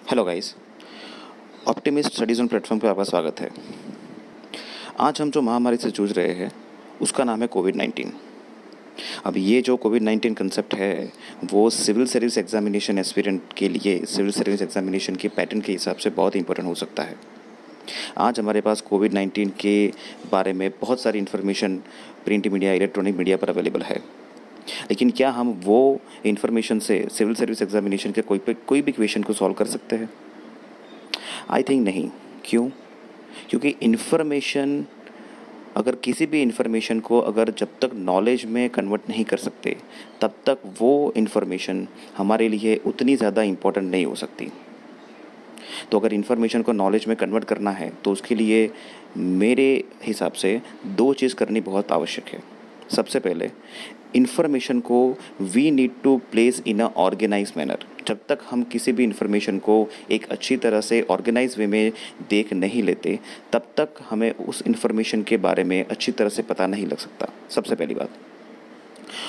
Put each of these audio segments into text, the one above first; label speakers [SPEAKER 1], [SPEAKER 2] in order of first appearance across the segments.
[SPEAKER 1] Hello guys, optimist studies on platform पे आपका स्वागत है। आज हम जो महामारी से जूझ रहे हैं उसका नाम है कोविड-19। अब ये जो कोविड-19 कंसेप्ट है वो सिविल सर्विस एग्जामिनेशन एस्पिरेंट के लिए सिविल सर्विस एग्जामिनेशन के पैटर्न के हिसाब से बहुत इंपॉर्टेंट हो सकता है। आज हमारे पास कोविड-19 के बारे में बहुत सारी information print media, electronic media पर अवेलेबल है, लेकिन क्या हम वो इन्फॉर्मेशन से सिविल सर्विस एग्जामिनेशन के कोई भी क्वेश्चन को सॉल्व कर सकते हैं? आई थिंक नहीं। क्यों? क्योंकि इन्फॉर्मेशन, अगर किसी भी इन्फॉर्मेशन को अगर जब तक नॉलेज में कन्वर्ट नहीं कर सकते तब तक वो इन्फॉर्मेशन हमारे लिए उतनी ज़्यादा इम्पोर्टेंट नहीं हो सकती। तो अगर इन्फॉर्मेशन को नॉलेज में कन्वर्ट करना है तो उसके लिए मेरे हिसाब से दो चीज़ करनी बहुत आवश्यक है। सबसे पहले, इन्फॉर्मेशन को we need to place in a organize manner. जब तक हम किसी भी इन्फॉर्मेशन को एक अच्छी तरह से ऑर्गेनाइज वे में देख नहीं लेते तब तक हमें उस इन्फॉर्मेशन के बारे में अच्छी तरह से पता नहीं लग सकता, सबसे पहली बात।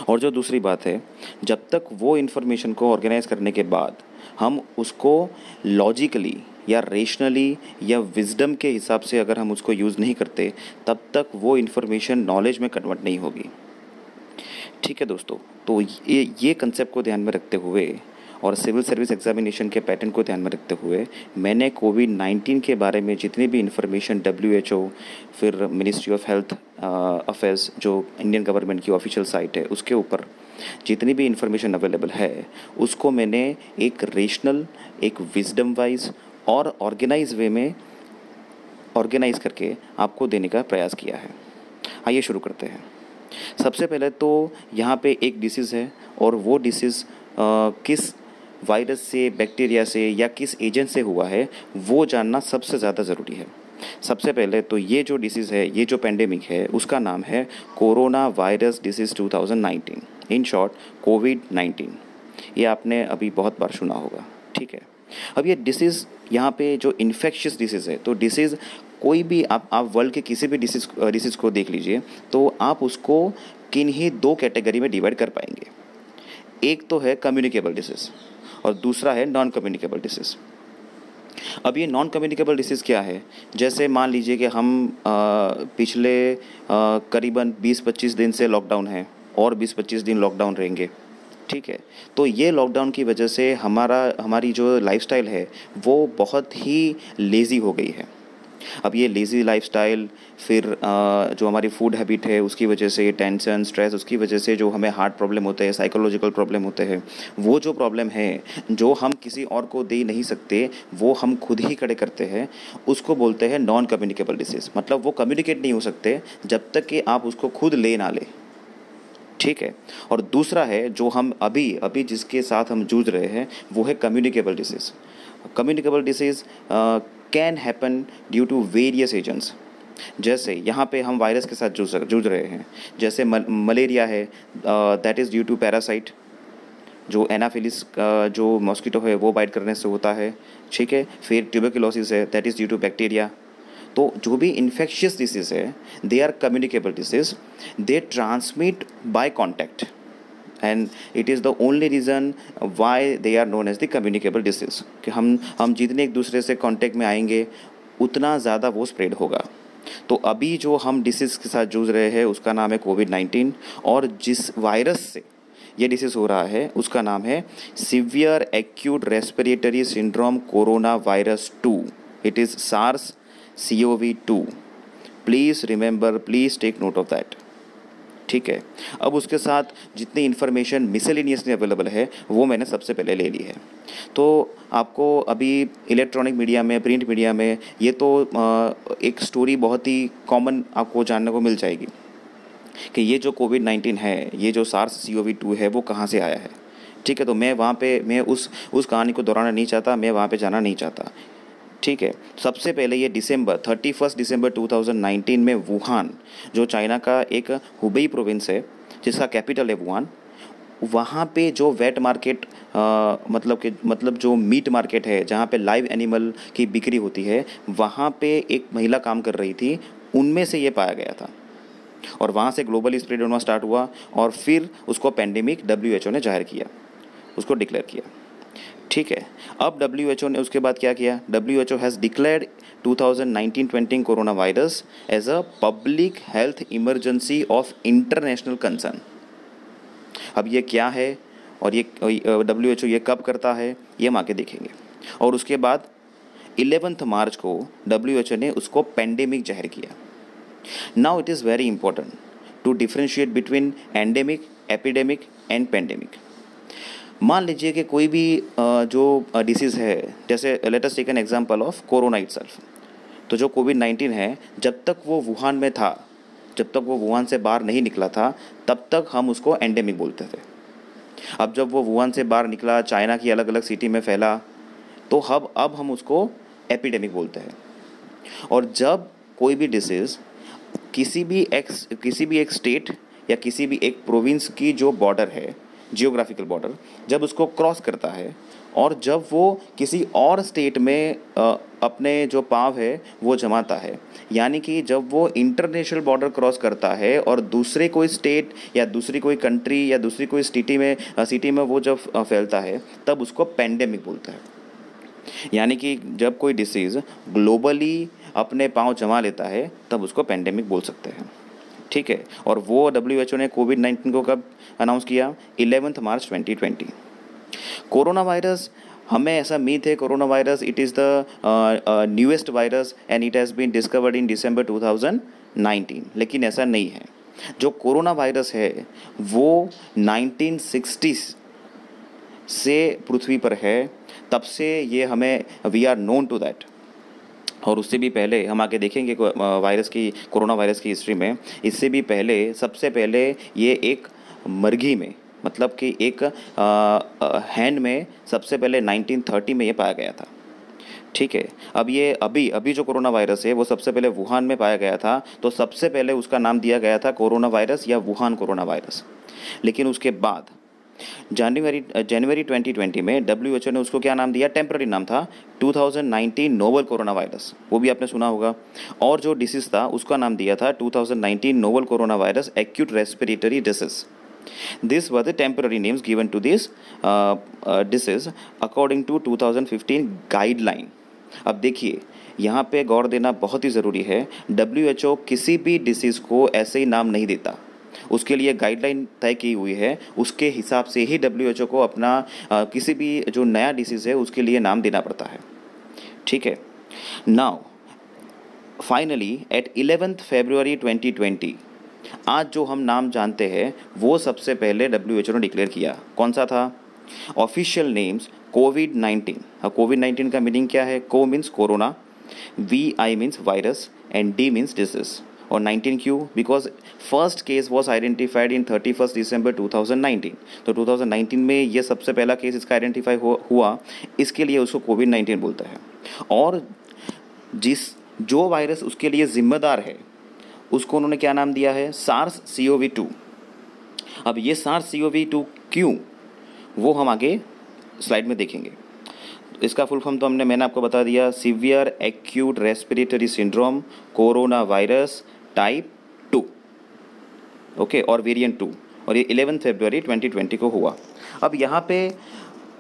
[SPEAKER 1] और जो दूसरी बात है, जब तक वो इन्फॉर्मेशन को ऑर्गेनाइज करने के बाद हम उसको लॉजिकली या रेशनली या विजडम के हिसाब से अगर हम उसको यूज़ नहीं करते तब तक वो इन्फॉर्मेशन नॉलेज में कन्वर्ट नहीं होगी। ठीक है दोस्तों, तो ये कंसेप्ट को ध्यान में रखते हुए और सिविल सर्विस एग्जामिनेशन के पैटर्न को ध्यान में रखते हुए मैंने कोविड-19 के बारे में जितनी भी इन्फॉर्मेशन WHO, फिर मिनिस्ट्री ऑफ हेल्थ अफेयर्स जो इंडियन गवर्नमेंट की ऑफिशियल साइट है उसके ऊपर जितनी भी इन्फॉर्मेशन अवेलेबल है उसको मैंने एक रेशनल, एक विजडम वाइज और ऑर्गेनाइज वे में ऑर्गेनाइज करके आपको देने का प्रयास किया है। आइए शुरू करते हैं। सबसे पहले तो यहाँ पे एक डिसीज़ है और वो डिसीज़ किस वायरस से, बैक्टीरिया से या किस एजेंट से हुआ है वो जानना सबसे ज़्यादा ज़रूरी है। सबसे पहले तो ये जो डिसीज़ है, ये जो पेंडेमिक है उसका नाम है corona virus disease 2019, in short कोविड-19। ये आपने अभी बहुत बार सुना होगा, ठीक है। अब ये डिसीज़, यहाँ पे जो इन्फेक्शियस डिसीज़ है, तो डिसीज़ कोई भी आप वर्ल्ड के किसी भी डिसीज़ को देख लीजिए तो आप उसको किन्हीं दो कैटेगरी में डिवाइड कर पाएंगे। एक तो है कम्युनिकेबल डिसीज़ और दूसरा है नॉन कम्युनिकेबल डिसीज़। अब ये नॉन कम्युनिकेबल डिसीज़ क्या है? जैसे मान लीजिए कि हम पिछले करीबन 20-25 दिन से लॉकडाउन है और 20-25 दिन लॉकडाउन रहेंगे, ठीक है। तो ये लॉकडाउन की वजह से हमारी जो लाइफस्टाइल है वो बहुत ही लेज़ी हो गई है। अब ये लेज़ी लाइफस्टाइल, फिर जो हमारी फूड हैबिट है उसकी वजह से टेंशन, स्ट्रेस, उसकी वजह से जो हमें हार्ट प्रॉब्लम होते हैं, साइकोलॉजिकल प्रॉब्लम होते हैं, वो जो प्रॉब्लम है जो हम किसी और को दे नहीं सकते वो हम खुद ही खड़े करते हैं, उसको बोलते हैं नॉन कम्युनिकेबल डिसीज़। मतलब वो कम्युनिकेट नहीं हो सकते जब तक कि आप उसको खुद ले ना ले, ठीक है। और दूसरा है जो हम अभी जिसके साथ हम जूझ रहे हैं वो है communicable disease. Communicable disease can happen due to various agents. जैसे यहाँ पे हम वायरस के साथ जूझ रहे हैं, जैसे मलेरिया है, that is due to parasite, जो एनाफिलिस जो मॉस्किटो है वो बाइट करने से होता है, ठीक है। फिर ट्यूबरकुलोसिस है, that is due to bacteria. तो जो भी इन्फेक्शियस डिसीज़ है they are communicable disease, they transmit by contact and it is the only reason why they are known as the communicable disease कि हम जितने एक दूसरे से कांटेक्ट में आएंगे उतना ज़्यादा वो स्प्रेड होगा। तो अभी जो हम डिसीज़ के साथ जूझ रहे हैं उसका नाम है कोविड-19 और जिस वायरस से ये डिसीज़ हो रहा है उसका नाम है severe acute respiratory syndrome corona virus 2। It is SARS-CoV-2। Please remember, please take note of that, ठीक है। अब उसके साथ जितनी इन्फॉर्मेशन मिसलेनियसली अवेलेबल है वो मैंने सबसे पहले ले ली है। तो आपको अभी इलेक्ट्रॉनिक मीडिया में, प्रिंट मीडिया में ये तो एक स्टोरी बहुत ही कॉमन आपको जानने को मिल जाएगी कि ये जो कोविड-19 है, ये जो SARS-CoV-2 है वो कहाँ से आया है, ठीक है। तो मैं उस कहानी को दोहराना नहीं चाहता, मैं वहाँ पे जाना नहीं चाहता, ठीक है। सबसे पहले ये 31 दिसंबर 2019 में वुहान, जो चाइना का एक हुबेई प्रोविंस है जिसका कैपिटल है वुहान, वहाँ पे जो वेट मार्केट मतलब जो मीट मार्केट है जहाँ पे लाइव एनिमल की बिक्री होती है, वहाँ पे एक महिला काम कर रही थी, उनमें से ये पाया गया था और वहाँ से ग्लोबली स्प्रेड होना स्टार्ट हुआ और फिर उसको पेंडेमिक WHO ने जाहिर किया, उसको डिक्लेयर किया। ठीक है। अब WHO ने उसके बाद क्या किया, WHO has declared 2019-20 corona virus as a public health emergency of international concern. अब ये क्या है और ये WHO ये कब करता है, ये हम आगे देखेंगे। और उसके बाद 11 मार्च को WHO ने उसको पेंडेमिक जाहिर किया। Now it is very important to differentiate between endemic, epidemic and pandemic. मान लीजिए कि कोई भी जो डिसीज़ है, जैसे let us take an example of corona itself. तो जो कोविड-19 है, जब तक वो वुहान में था, जब तक वो वुहान से बाहर नहीं निकला था, तब तक हम उसको एंडेमिक बोलते थे। अब जब वो वुहान से बाहर निकला, चाइना की अलग अलग सिटी में फैला, तो अब हम उसको एपिडेमिक बोलते हैं। और जब कोई भी डिसीज़ किसी भी एक स्टेट या किसी भी एक प्रोविंस की जो बॉर्डर है, जियोग्राफिकल बॉर्डर, जब उसको क्रॉस करता है और जब वो किसी और स्टेट में अपने जो पाँव है वो जमाता है, यानी कि जब वो इंटरनेशनल बॉर्डर क्रॉस करता है और दूसरे कोई स्टेट या दूसरी कोई कंट्री या दूसरी कोई सिटी में वो जब फैलता है, तब उसको पेंडेमिक बोलता है। यानी कि जब कोई डिसीज़ ग्लोबली अपने पाँव जमा लेता है, तब उसको पेंडेमिक बोल सकते हैं। ठीक है। और वो WHO ने कोविड-19 को कब अनाउंस किया, 11 मार्च 2020। कोरोना वायरस, हमें ऐसा मीट है, corona virus it is the newest virus and it has been discovered in December 2019, लेकिन ऐसा नहीं है। जो कोरोना वायरस है वो 1960s से पृथ्वी पर है, तब से ये हमें we are known to that. और उससे भी पहले हम आगे देखेंगे कोरोना वायरस की हिस्ट्री में, इससे भी पहले, सबसे पहले ये एक मर्गी में, मतलब कि एक हैंड में सबसे पहले 1930 में ये पाया गया था। ठीक है। अब ये अभी जो कोरोना वायरस है वो सबसे पहले वुहान में पाया गया था, तो सबसे पहले उसका नाम दिया गया था कोरोना वायरस या वुहान कोरोना वायरस। लेकिन उसके बाद जनवरी 2020 में WHO ने उसको क्या नाम दिया, टेम्पररी नाम था 2019 नोवल कोरोना वायरस, वो भी आपने सुना होगा। और जो डिसीज़ था उसका नाम दिया था 2019 novel corona virus acute respiratory disease. These were the temporary names given to this disease according to 2015 guideline। अब देखिए, यहाँ पे गौर देना बहुत ही ज़रूरी है, WHO किसी भी डिसीज़ को ऐसे ही नाम नहीं देता, उसके लिए गाइडलाइन तय की हुई है, उसके हिसाब से ही WHO को अपना किसी भी जो नया डिसीज़ है उसके लिए नाम देना पड़ता है। ठीक है। नाउ फाइनली एट 11 फरवरी 2020, आज जो हम नाम जानते हैं वो सबसे पहले WHO ने डिक्लेयर किया। कौन सा था? ऑफिशियल नेम्स कोविड-19। अब कोविड-19 का मीनिंग क्या है? को means corona, VI means virus and D means disease. और 19 क्यों? Because first case was identified in 31 दिसंबर 2019। तो 2019 में ये सबसे पहला केस इसका आइडेंटिफाई हुआ, इसके लिए उसको कोविड-19 बोलता है। और जो वायरस उसके लिए जिम्मेदार है उसको उन्होंने क्या नाम दिया है? SARS-CoV-2। अब ये SARS-CoV-2 क्यों, वो हम आगे स्लाइड में देखेंगे। इसका फुल फॉर्म तो मैंने आपको बता दिया, severe acute respiratory syndrome corona virus type 2, okay, और वेरिएंट 2। और ये 11 फरवरी 2020 को हुआ। अब यहाँ पे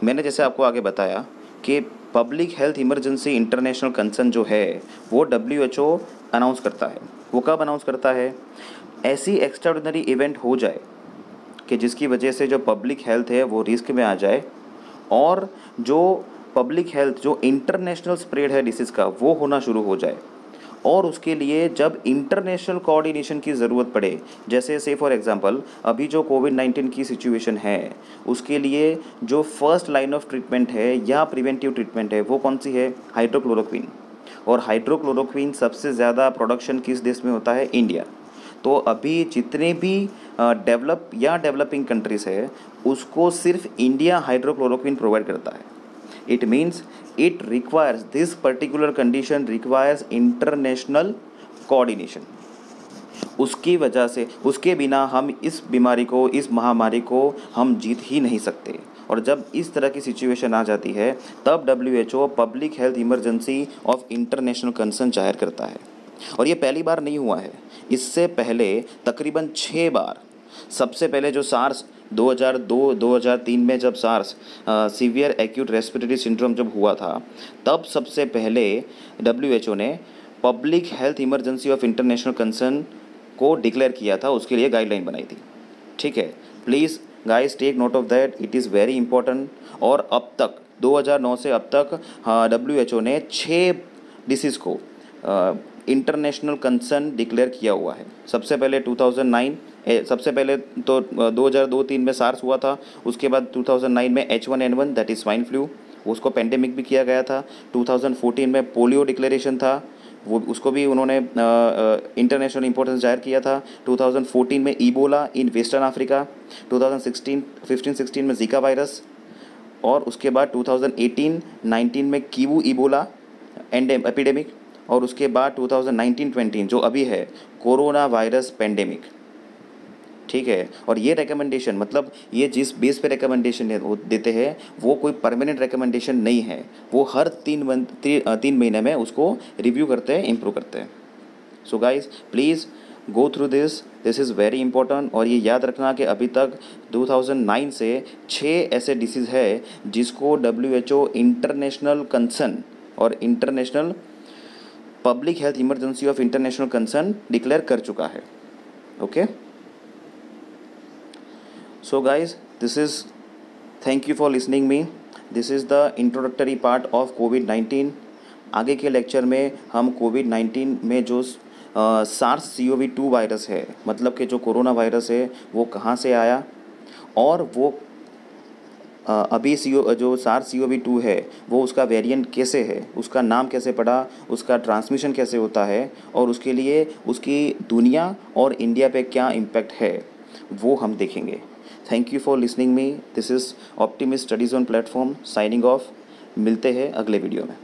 [SPEAKER 1] मैंने जैसे आपको आगे बताया कि public health emergency international concern जो है वो WHO अनाउंस करता है। वो कब अनाउंस करता है? ऐसी एक्स्ट्राऑर्डिनरी इवेंट हो जाए कि जिसकी वजह से जो पब्लिक हेल्थ है वो रिस्क में आ जाए, और जो पब्लिक हेल्थ जो इंटरनेशनल स्प्रेड है डिसीज़ का वो होना शुरू हो जाए, और उसके लिए जब इंटरनेशनल कोऑर्डिनेशन की ज़रूरत पड़े, जैसे से फॉर एग्जांपल अभी जो कोविड-19 की सिचुएशन है उसके लिए जो फर्स्ट लाइन ऑफ ट्रीटमेंट है या प्रिवेंटिव ट्रीटमेंट है वो कौन सी है? हाइड्रोक्लोरोक्विन। और हाइड्रोक्लोरोक्विन सबसे ज़्यादा प्रोडक्शन किस देश में होता है? इंडिया। तो अभी जितने भी डेवलप या डेवलपिंग कंट्रीज़ है उसको सिर्फ इंडिया हाइड्रोक्लोरोक्विन प्रोवाइड करता है। It means it requires, this particular condition requires international coordination. उसकी वजह से, उसके बिना हम इस बीमारी को, इस महामारी को हम जीत ही नहीं सकते। और जब इस तरह की सिचुएशन आ जाती है तब WHO public health emergency of international concern जाहिर करता है। और ये पहली बार नहीं हुआ है, इससे पहले तकरीबन 6 बार, सबसे पहले जो सार्स 2002-2003 में जब SARS severe acute respiratory syndrome जब हुआ था, तब सबसे पहले WHO ने public health emergency of international concern को डिक्लेयर किया था, उसके लिए गाइडलाइन बनाई थी। ठीक है, please guys take note of that, it is very important. और अब तक 2009 से अब तक WHO ने 6 डिसीज़ को इंटरनेशनल कंसर्न डिक्लेयर किया हुआ है। सबसे पहले 2009 सबसे पहले तो 2002-03 में सार्स हुआ था, उसके बाद 2009 में H1N1 that is swine flu, उसको पेंडेमिक भी किया गया था। 2014 में पोलियो डिक्लेरेशन था, वो उसको भी उन्होंने इंटरनेशनल इंपॉर्टेंस जाहिर किया था। 2014 में ईबोला इन वेस्टर्न अफ्रीका, 2015-16 में जीका वायरस, और उसके बाद 2018-19 में कीवू ईबोला एपिडेमिक, और उसके बाद 2019-20 जो अभी है कोरोना वायरस पेंडेमिक। ठीक है, और ये रिकमेंडेशन मतलब ये जिस बेस पे रिकमेंडेशन देते हैं वो कोई परमानेंट रिकमेंडेशन नहीं है, वो हर 3 महीने में उसको रिव्यू करते हैं, इम्प्रूव करते हैं। So guys please go through this is very important. और ये याद रखना कि अभी तक 2009 से 6 ऐसे डिसीज़ है जिसको WHO इंटरनेशनल कंसर्न और international public health emergency of international concern declare कर चुका है। Okay, so guys, thank you for listening me. This is the introductory part of COVID-19. आगे के लेक्चर में हम COVID-19 में जो SARS-CoV-2 वायरस है, मतलब कि जो कोरोना वायरस है वो कहाँ से आया, और वो अभी जो SARS-CoV-2 है वो उसका वेरिएंट कैसे है, उसका नाम कैसे पड़ा, उसका ट्रांसमिशन कैसे होता है, और उसके लिए उसकी दुनिया और इंडिया पे क्या इम्पैक्ट है वो हम देखेंगे। Thank you for listening me. This is optimist study zone platform signing off. मिलते हैं अगले वीडियो में।